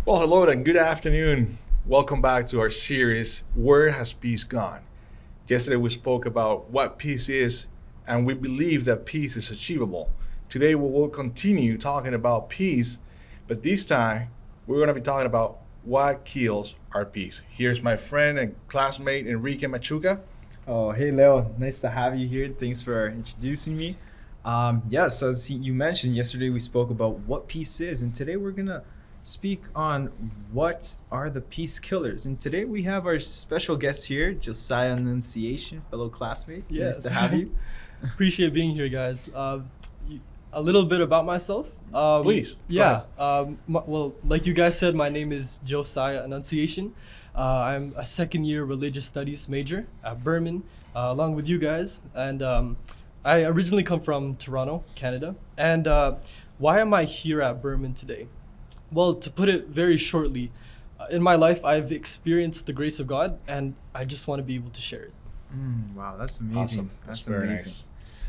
Well, hello and good afternoon. Welcome back to our series, Where Has Peace Gone? Yesterday we spoke about what peace is, and we believe that peace is achievable. Today we will continue talking about peace, but this time we're going to be talking about what kills our peace. Here's my friend and classmate, Enrique Machuca. Oh, hey Leo, nice to have you here. Thanks for introducing me. Yes, as you mentioned, yesterday we spoke about what peace is, and today we're gonna speak on what are the peace killers. And today we have our special guest here, Josiah Anunciacion, fellow classmate. Yeah. Nice to have you. Appreciate being here, guys. A little bit about myself. Please. Yeah. Well, like you guys said, my name is Josiah Anunciacion. I'm a second-year religious studies major at Burman, along with you guys. And I originally come from Toronto, Canada. And why am I here at Burman today? Well, to put it very shortly, in my life, I've experienced the grace of God, and I just want to be able to share it. Wow, that's amazing. Awesome. That's very amazing. nice.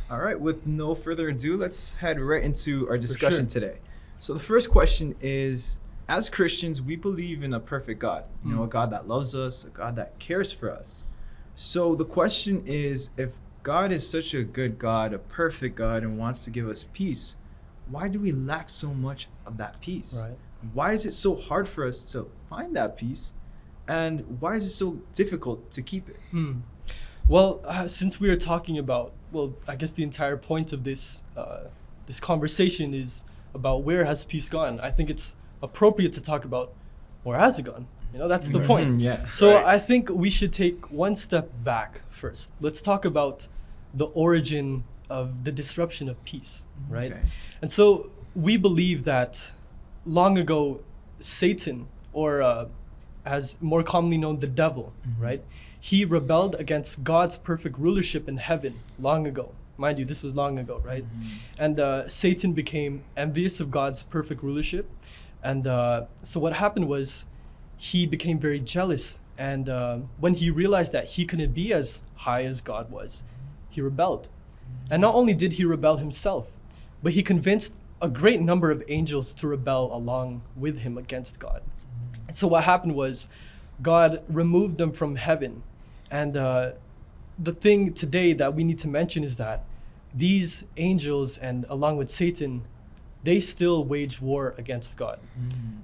All right, with no further ado, let's head right into our discussion sure. today. So the first question is, as Christians, we believe in a perfect God, a God that loves us, a God that cares for us. So the question is, if God is such a good God, a perfect God, and wants to give us peace, why do we lack so much of that peace? Right. Why is it so hard for us to find that peace? And why is it so difficult to keep it? Well, since we are talking about, I guess the entire point of this this conversation is about where has peace gone. I think it's appropriate to talk about where has it gone. That's the point. Yeah. So Right. I think we should take one step back first. Let's talk about the origin of the disruption of peace, right? Okay. And so we believe that long ago, Satan, or as more commonly known, the devil, right? He rebelled against God's perfect rulership in heaven long ago. Mind you, this was long ago, right? And Satan became envious of God's perfect rulership. And so what happened was he became very jealous. And when he realized that he couldn't be as high as God was, he rebelled. And not only did he rebel himself, but he convinced a great number of angels to rebel along with him against God. And so what happened was God removed them from heaven. And the thing today that we need to mention is that these angels, and along with Satan, they still wage war against God.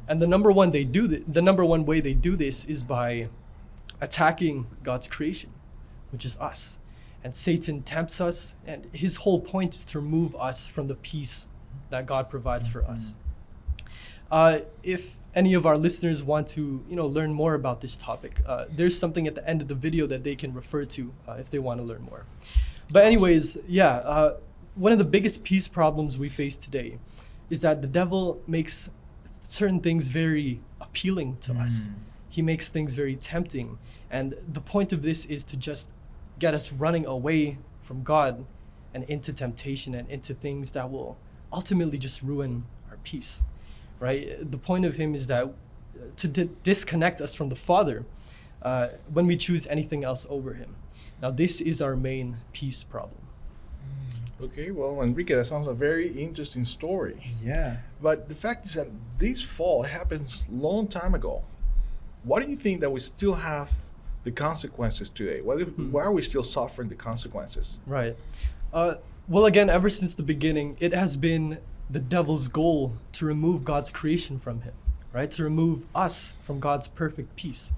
And the number one way they do this is by attacking God's creation, which is us. And Satan tempts us, and his whole point is to remove us from the peace that God provides for us. If any of our listeners want to, learn more about this topic, there's something at the end of the video that they can refer to if they want to learn more. But anyways, one of the biggest peace problems we face today is that the devil makes certain things very appealing to us. He makes things very tempting. And the point of this is to just get us running away from God and into temptation and into things that will ultimately just ruin our peace, right? The point of him is that to disconnect us from the Father when we choose anything else over him. Now, this is our main peace problem. Okay, well, Enrique, that sounds a very interesting story. Yeah. But the fact is that this fall happens long time ago. Why do you think that we still have the consequences today? Why are we still suffering the consequences? Right. Well, again, ever since the beginning, it has been the devil's goal to remove God's creation from him, right? To remove us from God's perfect peace.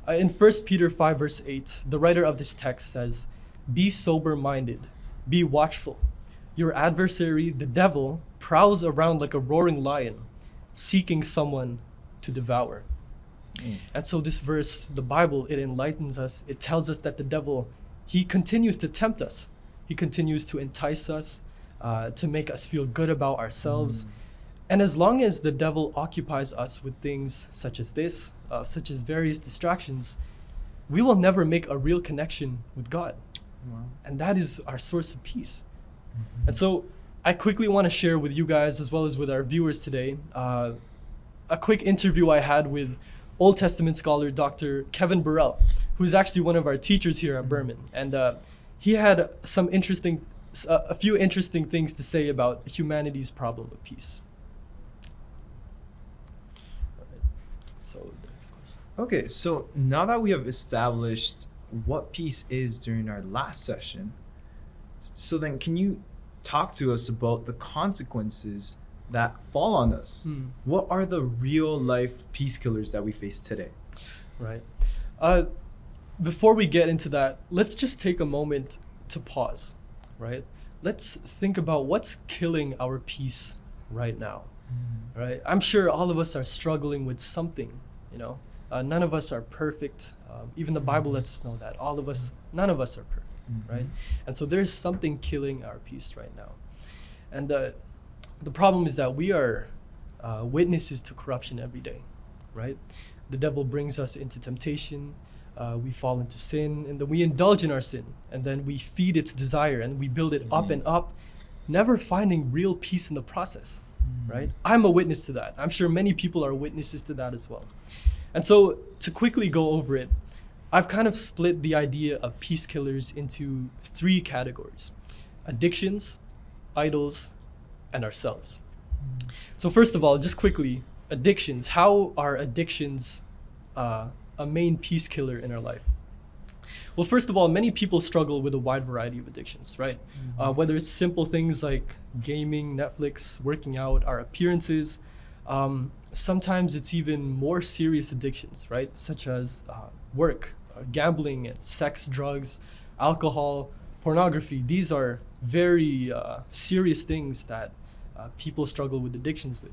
In 1 Peter 5, verse 8, the writer of this text says, "Be sober-minded, be watchful. Your adversary, the devil, prowls around like a roaring lion, seeking someone to devour." And so this verse, the Bible, it enlightens us. It tells us that the devil, he continues to tempt us. He continues to entice us, to make us feel good about ourselves. And as long as the devil occupies us with things such as this, such as various distractions, we will never make a real connection with God. Wow. And that is our source of peace. And so I quickly want to share with you guys, as well as with our viewers today, a quick interview I had with Old Testament scholar Dr. Kevin Burrell, who's actually one of our teachers here at Burman. And he had a few interesting things to say about humanity's problem of peace. So the next question. Okay, so now that we have established what peace is during our last session, so then can you talk to us about the consequences that fall on us? What are the real life peace killers that we face today? Right. Before we get into that, let's just take a moment to pause, right? Let's think about what's killing our peace right now, right? I'm sure all of us are struggling with something, you know. None of us are perfect. Even the Bible lets us know that. None of us are perfect, right? And so there's something killing our peace right now. And the problem is that we are witnesses to corruption every day, right? The devil brings us into temptation. We fall into sin, and then we indulge in our sin, and then we feed its desire, and we build it up and up, never finding real peace in the process, right? I'm a witness to that. I'm sure many people are witnesses to that as well. And so to quickly go over it, I've kind of split the idea of peace killers into 3 categories: addictions, idols, and ourselves. So first of all, just quickly, addictions. How are addictions a main peace killer in our life? Well, first of all, many people struggle with a wide variety of addictions, right? Whether it's simple things like gaming, Netflix, working out, our appearances. Sometimes it's even more serious addictions, right? Such as work, gambling, and sex, drugs, alcohol, pornography. These are very serious things that people struggle with addictions with.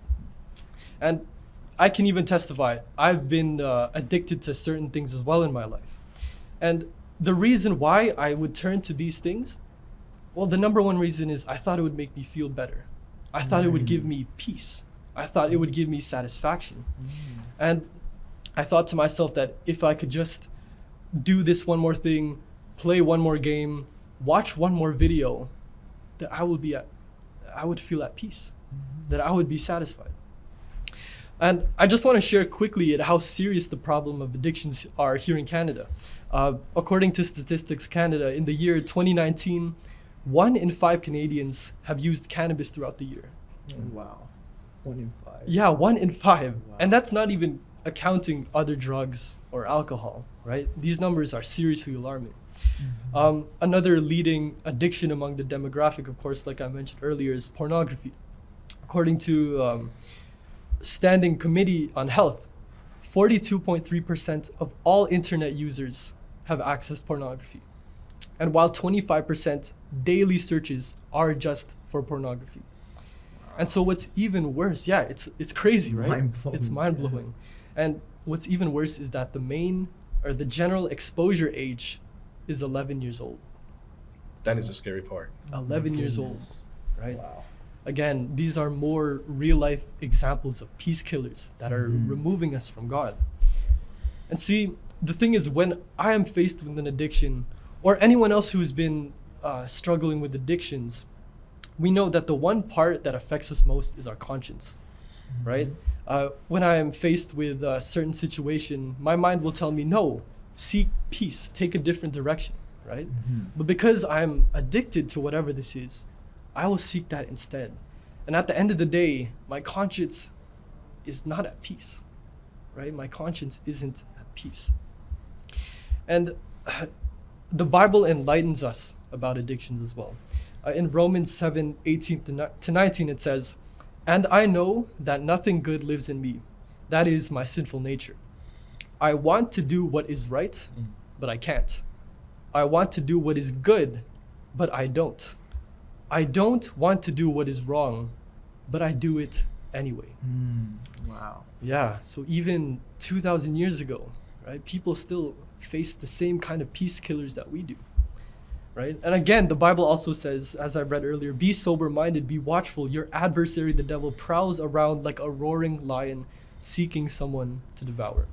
And I can even testify, I've been addicted to certain things as well in my life. And the reason why I would turn to these things, well, the number one reason is I thought it would make me feel better. I thought it would give me peace. I thought it would give me satisfaction. And I thought to myself that if I could just do this one more thing, play one more game, watch one more video, that I would feel at peace, that I would be satisfied. And I just want to share quickly at how serious the problem of addictions are here in Canada. According to Statistics Canada, in the year 2019, 1 in 5 Canadians have used cannabis throughout the year. Wow. 1 in 5. Yeah, 1 in 5. Wow. And that's not even accounting other drugs or alcohol, right? These numbers are seriously alarming. Another leading addiction among the demographic, of course, like I mentioned earlier, is pornography. According to Standing Committee on Health, 42.3% of all internet users have accessed pornography. And while 25% daily searches are just for pornography. And so what's even worse, it's crazy, right? Mind-blowing. It's mind-blowing. And what's even worse is that the general exposure age is 11 years old. That is a scary part. 11 years old, Goodness. right? Wow. Again, these are more real-life examples of peace killers that are removing us from God. And see, the thing is, when I am faced with an addiction, or anyone else who's been struggling with addictions, we know that the one part that affects us most is our conscience, right? When I am faced with a certain situation, my mind will tell me, no, seek peace, take a different direction, right? But because I'm addicted to whatever this is, I will seek that instead. And at the end of the day, my conscience is not at peace, right? My conscience isn't at peace. And the Bible enlightens us about addictions as well. In Romans 7:18-19, it says, "And I know that nothing good lives in me. That is my sinful nature. I want to do what is right, but I can't. I want to do what is good, but I don't. I don't want to do what is wrong, but I do it anyway." Wow. Yeah, so even 2,000 years ago, right, people still face the same kind of peace killers that we do, right? And again, the Bible also says, as I read earlier, be sober-minded, be watchful. Your adversary, the devil, prowls around like a roaring lion, seeking someone to devour.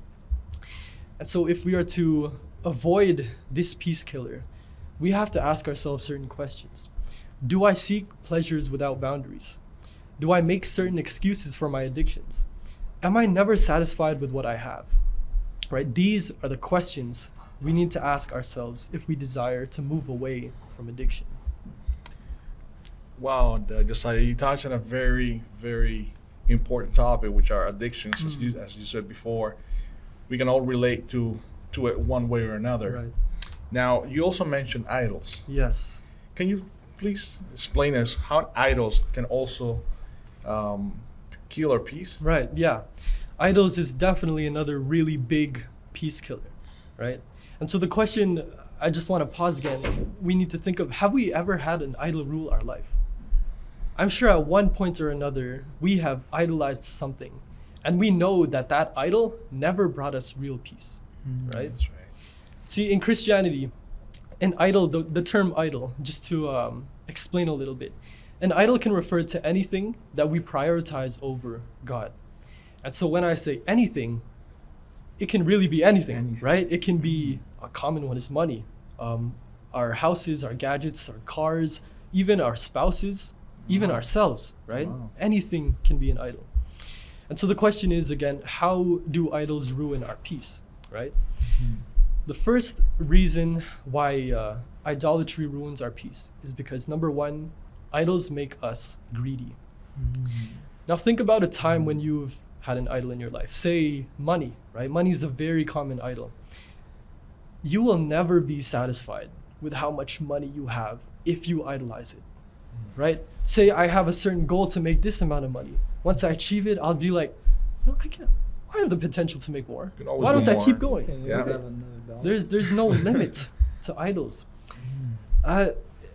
And so if we are to avoid this peace killer, we have to ask ourselves certain questions. Do I seek pleasures without boundaries? Do I make certain excuses for my addictions? Am I never satisfied with what I have? Right? These are the questions we need to ask ourselves if we desire to move away from addiction. Wow, Josiah, you touched on a very, very important topic, which are addictions, as you said before. we can all relate to it one way or another. Right. Now, you also mentioned idols. Yes. Can you please explain us how idols can also kill our peace? Right. Yeah. Idols is definitely another really big peace killer, right? And so the question, I just want to pause again. We need to think of, have we ever had an idol rule our life? I'm sure at one point or another, we have idolized something. And we know that that idol never brought us real peace, right? That's right. See, in Christianity, an idol, the term idol, just to explain a little bit, an idol can refer to anything that we prioritize over God. And so when I say anything, it can really be anything, right? It can be, a common one is money, our houses, our gadgets, our cars, even our spouses, even ourselves, right? Wow. Anything can be an idol. And so the question is, again, how do idols ruin our peace, right? The first reason why idolatry ruins our peace is because, number one, idols make us greedy. Now think about a time when you've had an idol in your life. Say money, right? Money is a very common idol. You will never be satisfied with how much money you have if you idolize it, right? Say I have a certain goal to make this amount of money. Once I achieve it, I'll be like, no, I have the potential to make more. Can always Why do don't I more. keep going? Can you Yeah. always have another dollar? There's no limit to idols.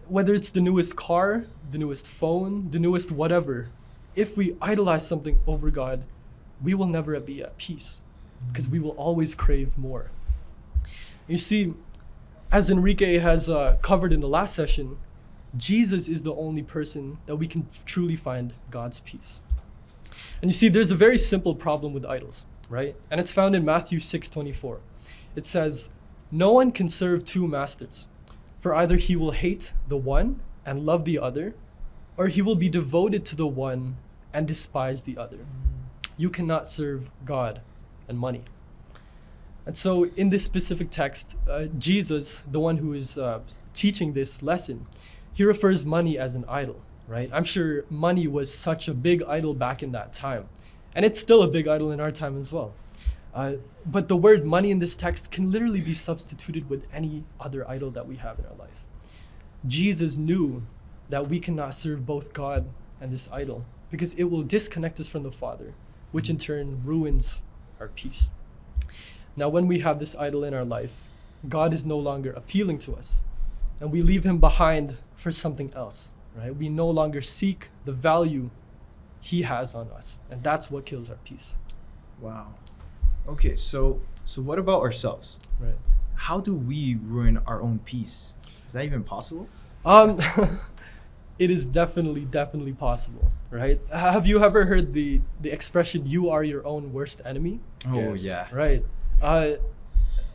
Whether it's the newest car, the newest phone, the newest whatever, if we idolize something over God, we will never be at peace because we will always crave more. You see, as Enrique has covered in the last session, Jesus is the only person that we can truly find God's peace. And you see, there's a very simple problem with idols, right? And it's found in Matthew 6:24. It says, "No one can serve two masters, for either he will hate the one and love the other, or he will be devoted to the one and despise the other. You cannot serve God and money." And so in this specific text, Jesus, the one who is teaching this lesson, he refers money as an idol, right? I'm sure money was such a big idol back in that time. And it's still a big idol in our time as well. But the word money in this text can literally be substituted with any other idol that we have in our life. Jesus knew that we cannot serve both God and this idol because it will disconnect us from the Father, which in turn ruins our peace. Now, when we have this idol in our life, God is no longer appealing to us, and we leave him behind for something else, right? We no longer seek the value he has on us, and that's what kills our peace. Wow. Okay, so what about ourselves? Right. How do we ruin our own peace? Is that even possible? It is definitely possible, right? Have you ever heard the expression, "You are your own worst enemy"? Oh, Yes. yeah. Right.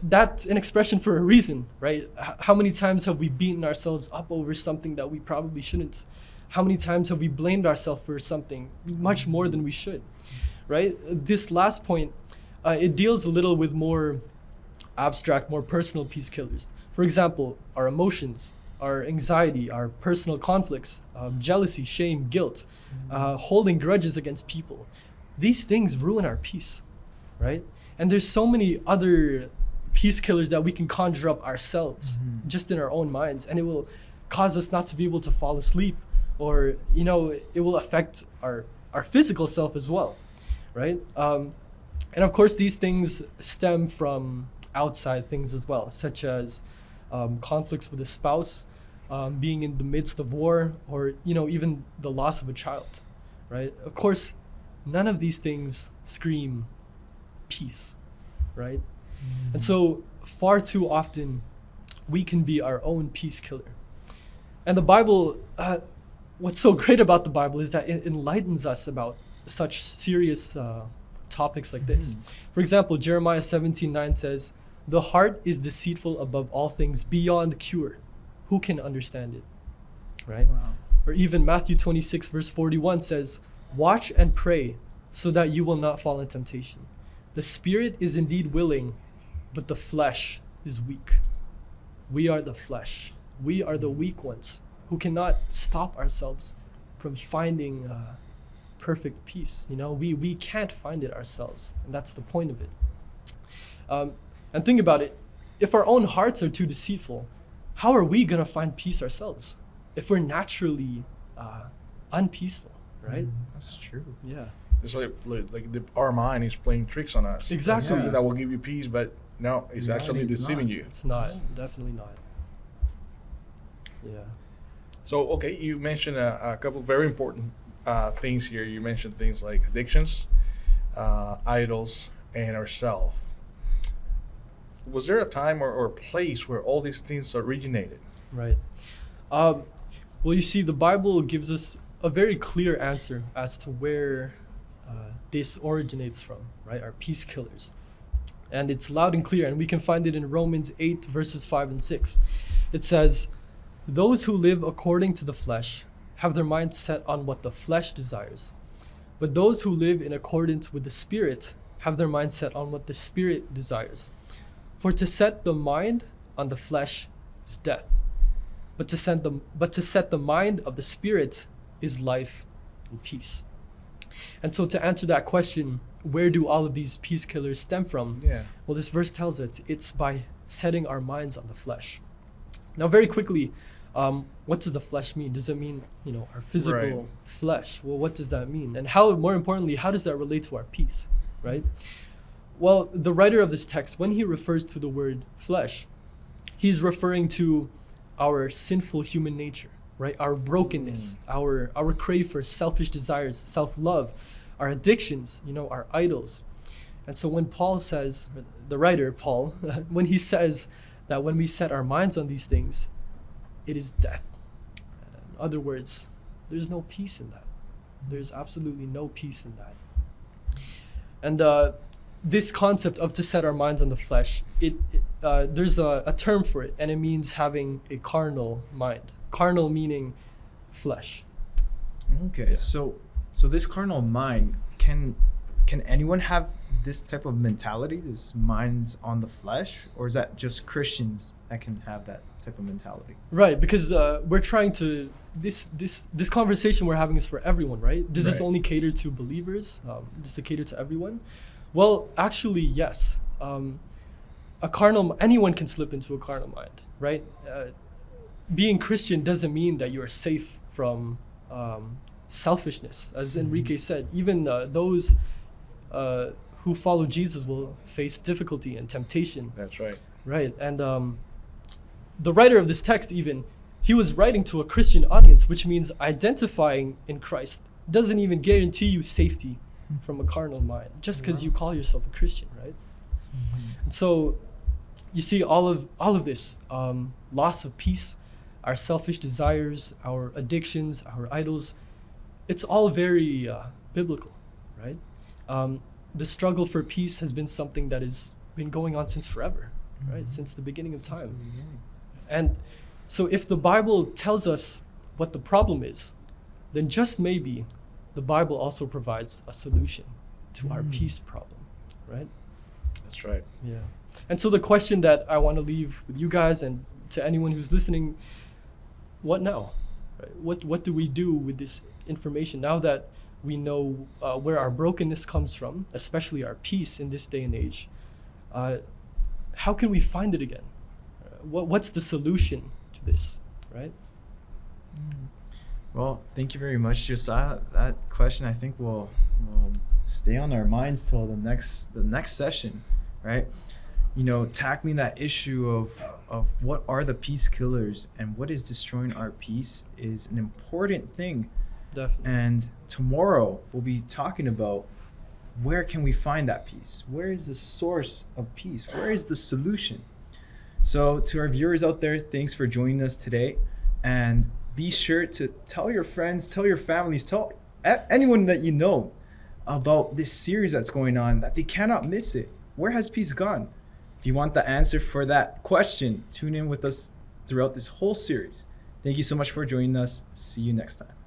That's an expression for a reason, right? How many times have we beaten ourselves up over something that we probably shouldn't? How many times have we blamed ourselves for something much more than we should, right? This last point, it deals a little with more abstract, more personal peace killers. For example, our emotions, our anxiety, our personal conflicts, jealousy, shame, guilt, holding grudges against people. These things ruin our peace, right? And there's so many other peace killers that we can conjure up ourselves just in our own minds, and it will cause us not to be able to fall asleep, or it will affect our physical self as well, right? And of course these things stem from outside things as well, such as conflicts with a spouse, being in the midst of war, or even the loss of a child, right? Of course, none of these things scream peace, right? And so far too often we can be our own peace killer. And the Bible, what's so great about the Bible is that it enlightens us about such serious topics like this. For example, Jeremiah 17:9 says, "The heart is deceitful above all things, beyond cure. Who can understand it?" Right? Wow. Or even Matthew 26 verse 41 says, "Watch and pray so that you will not fall in temptation. The spirit is indeed willing, but the flesh is weak." We are the flesh. We are the weak ones who cannot stop ourselves from finding perfect peace. We can't find it ourselves, and that's the point of it. And think about it. If our own hearts are too deceitful, how are we going to find peace ourselves if we're naturally unpeaceful, right? That's true. Yeah. It's our mind is playing tricks on us. Exactly. Something that will give you peace, but no, it's actually it's deceiving not. you. It's not. Definitely not. Yeah. So, okay, you mentioned a couple of very important things here. You mentioned things like addictions, idols, and ourself. Was there a time or place where all these things originated? Right. Well, you see, the Bible gives us a very clear answer as to where this originates from, right? Our peace killers. And it's loud and clear, and we can find it in Romans 8, verses 5 and 6. It says, "Those who live according to the flesh have their mind set on what the flesh desires. But those who live in accordance with the Spirit have their mind set on what the Spirit desires. For to set the mind on the flesh is death, but to set the mind of the Spirit is life and peace." And so to answer that question, where do all of these peace killers stem from? Yeah. Well, this verse tells us it's by setting our minds on the flesh. Now, very quickly, what does the flesh mean? Does it mean, our physical flesh? Well, what does that mean? And more importantly, how does that relate to our peace, right? Well, the writer of this text, when he refers to the word flesh, he's referring to our sinful human nature, right? Our brokenness, our crave for selfish desires, self-love, our addictions, our idols. And so when Paul says, the writer, Paul, when he says that when we set our minds on these things, it is death. In other words, there's no peace in that. There's absolutely no peace in that. And this concept of to set our minds on the flesh, there's a term for it, and it means having a carnal mind. Carnal meaning flesh. Okay, so this carnal mind, can anyone have this type of mentality, this minds on the flesh, or is that just Christians that can have that type of mentality? Right, because we're trying to this conversation we're having is for everyone, right? Does this only cater to believers? Does it cater to everyone? Well, actually, yes. Anyone can slip into a carnal mind, right? Being Christian doesn't mean that you are safe from selfishness. As Enrique said, even those who follow Jesus will face difficulty and temptation. That's right. Right, and the writer of this text he was writing to a Christian audience, which means identifying in Christ doesn't even guarantee you safety from a carnal mind, just because you call yourself a Christian, right? And so you see all of this loss of peace, our selfish desires, our addictions, our idols, it's all very biblical, right? The struggle for peace has been something that has been going on since forever, right? Since the beginning of time. And so if the Bible tells us what the problem is, then just maybe the Bible also provides a solution to our peace problem, right? That's right. Yeah. And so the question that I want to leave with you guys and to anyone who's listening, what now? Right? What do we do with this information now that we know where our brokenness comes from, especially our peace in this day and age? How can we find it again? What's the solution to this, right? Well, thank you very much, Josiah. That question, I think, will stay on our minds till the next session, right? Tackling that issue of what are the peace killers and what is destroying our peace is an important thing. Definitely. And tomorrow we'll be talking about where can we find that peace? Where is the source of peace? Where is the solution? So to our viewers out there, thanks for joining us today. And be sure to tell your friends, tell your families, tell anyone that you know about this series that's going on, that they cannot miss it. Where has peace gone? If you want the answer for that question, tune in with us throughout this whole series. Thank you so much for joining us. See you next time.